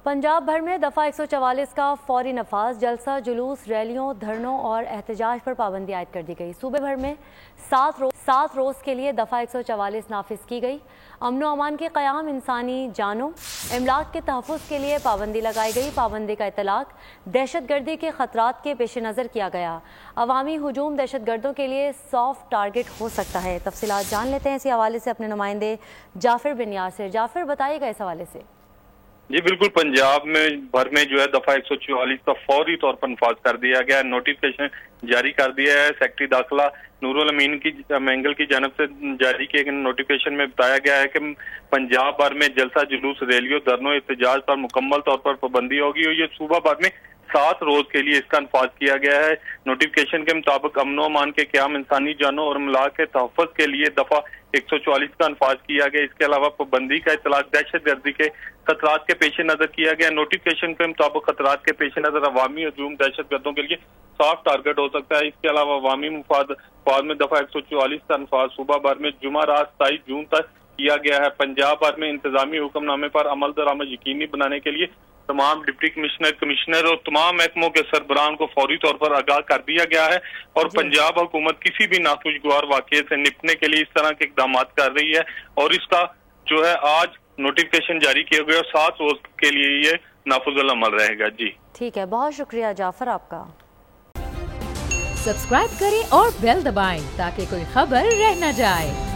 पंजाब भर में दफ़ा 144 का फौरी नफाज, जलसा, जुलूस, रैलियों, धरनों और एहतजाज पर पाबंदी आयद कर दी गई। सूबे भर में 7 रोज़ के लिए दफ़ा 144 नाफिज की गई। अमन व अमान के क़याम, इंसानी जानों, इमलाक के तहफ़्फ़ुज़ के लिए पाबंदी लगाई गई। पाबंदी का इतलाक़ दहशत गर्दी के ख़तरात के पेश नज़र किया गया। अवामी हुजूम दहशत गर्दों के लिए सॉफ्ट टारगेट हो सकता है। तफसीलात जान लेते हैं इसी हवाले से अपने नुमाइंदे जाफिर बिन यासिर। जाफिर, बताइएगा इस हवाले से। जी बिल्कुल, पंजाब में भर में जो है दफा 144 का फौरी तौर पर नफाज कर दिया गया। नोटिफिकेशन जारी कर दिया है। सेक्रेटरी दाखिला नूरुल अमीन की मैंगल की जानब से जारी किए गए नोटिफिकेशन में बताया गया है कि पंजाब भर में जलसा, जुलूस, रैलियों, धरनों, एहतजाज पर मुकम्मल तौर पर पाबंदी होगी और ये सूबा भर में 7 रोज के लिए इसका नफाज किया गया है। नोटिफिकेशन के मुताबिक अमन व अमान के क़याम, इंसानी जानों और इमलाक के तहफ़्फ़ुज़ के लिए दफा 144 का नफाज किया गया। इसके अलावा पाबंदी का इतलाक़ दहशत गर्दी के खतरात के पेश नजर किया गया। नोटिफिकेशन के मुताबिक खतरात के पेश नजर अवामी हजूम दहशत गर्दों के लिए सॉफ्ट टारगेट हो सकता है। इसके अलावा अवामी मुफाद में दफा 144 का नफाज सूबा भर में जुमा रात 27 जून तक किया गया है। पंजाब भर में इंतजामी हुक्मनामे पर अमल दरामद यकीनी बनाने के लिए तमाम डिप्टी कमिश्नर और तमाम महकमों के सरबराहान को फौरी तौर पर आगाह कर दिया गया है और पंजाब हुकूमत किसी भी नाखुशगवार वाक़े से निपटने के लिए इस तरह के इक़दाम कर रही है और इसका जो है आज नोटिफिकेशन जारी किया गया और 7 रोज के लिए ये नाफिजुल अमल रहेगा। जी ठीक है, बहुत शुक्रिया जाफर आपका। सब्सक्राइब करें और बेल दबाएं ताकि कोई खबर रह न जाए।